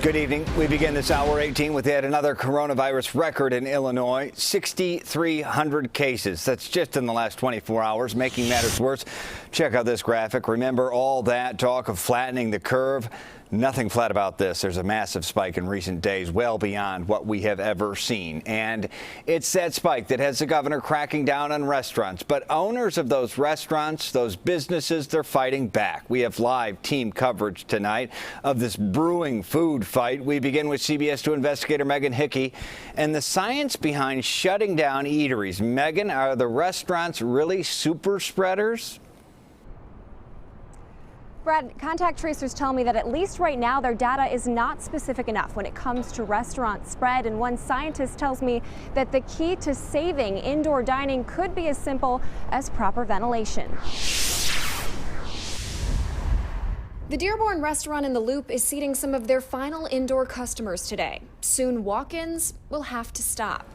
Good evening. We begin this hour 18 with yet another coronavirus record in Illinois. 6,300 cases. That's just in the last 24 hours. Making matters worse, check out this graphic. Remember all that talk of flattening the curve? Nothing flat about this. There's a massive spike in recent days, well beyond what we have ever seen. And it's that spike that has the governor cracking down on restaurants. But owners of those restaurants, those businesses, they're fighting back. We have live team coverage tonight of this brewing food fight. We begin with CBS 2 investigator Megan Hickey and the science behind shutting down eateries. Megan, are the restaurants really super spreaders? Brad, contact tracers tell me that at least right now their data is not specific enough when it comes to restaurant spread. And one scientist tells me that the key to saving indoor dining could be as simple as proper ventilation. The Dearborn restaurant in the Loop is seating some of their final indoor customers today. Soon walk-ins will have to stop.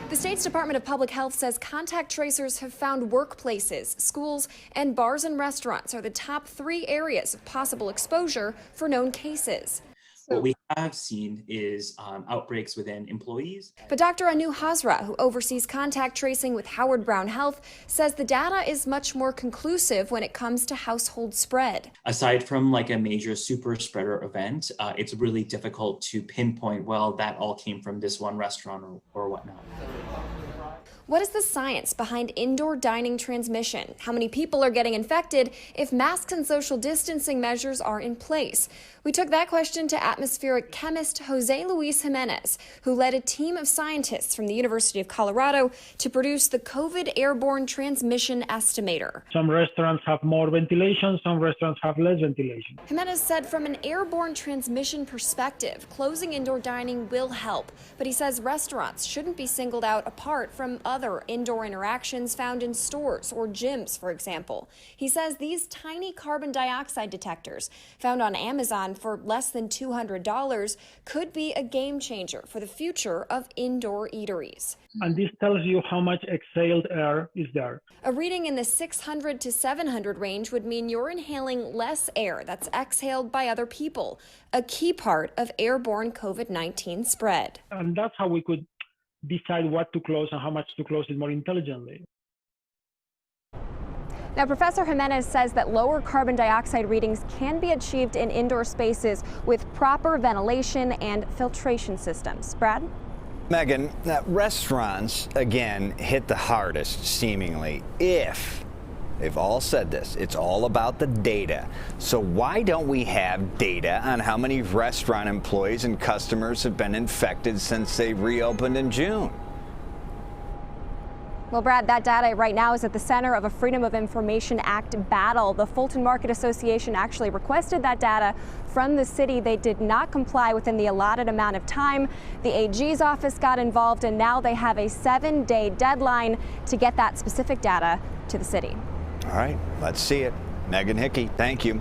The state's Department of Public Health says contact tracers have found workplaces, schools, and bars and restaurants are the top 3 areas of possible exposure for known cases. What we have seen is outbreaks within employees. But Dr. Anu Hazra, who oversees contact tracing with Howard Brown Health, says the data is much more conclusive when it comes to household spread. Aside from like a major super spreader event, it's really difficult to pinpoint, well, that all came from this one restaurant or whatnot. What is the science behind indoor dining transmission? How many people are getting infected if masks and social distancing measures are in place? We took that question to atmospheric chemist Jose Luis Jimenez, who led a team of scientists from the University of Colorado to produce the COVID airborne transmission estimator. Some restaurants have more ventilation, some restaurants have less ventilation. Jimenez said from an airborne transmission perspective, closing indoor dining will help. But he says restaurants shouldn't be singled out apart from other indoor interactions found in stores or gyms, for example. He says these tiny carbon dioxide detectors found on Amazon for less than $200 could be a game changer for the future of indoor eateries. And this tells you how much exhaled air is there. A reading in the 600 to 700 range would mean you're inhaling less air that's exhaled by other people, a key part of airborne COVID-19 spread. And that's how we could decide what to close and how much to close it more intelligently. Now, Professor Jimenez says that lower carbon dioxide readings can be achieved in indoor spaces with proper ventilation and filtration systems. Brad? Megan, restaurants, again, hit the hardest, seemingly. If they've all said this, it's all about the data. So why don't we have data on how many restaurant employees and customers have been infected since they reopened in June? Well, Brad, that data right now is at the center of a Freedom of Information Act battle. The Fulton Market Association actually requested that data from the city. They did not comply within the allotted amount of time. The AG's office got involved, and now they have a 7-day deadline to get that specific data to the city. All right, let's see it. Megan Hickey, thank you.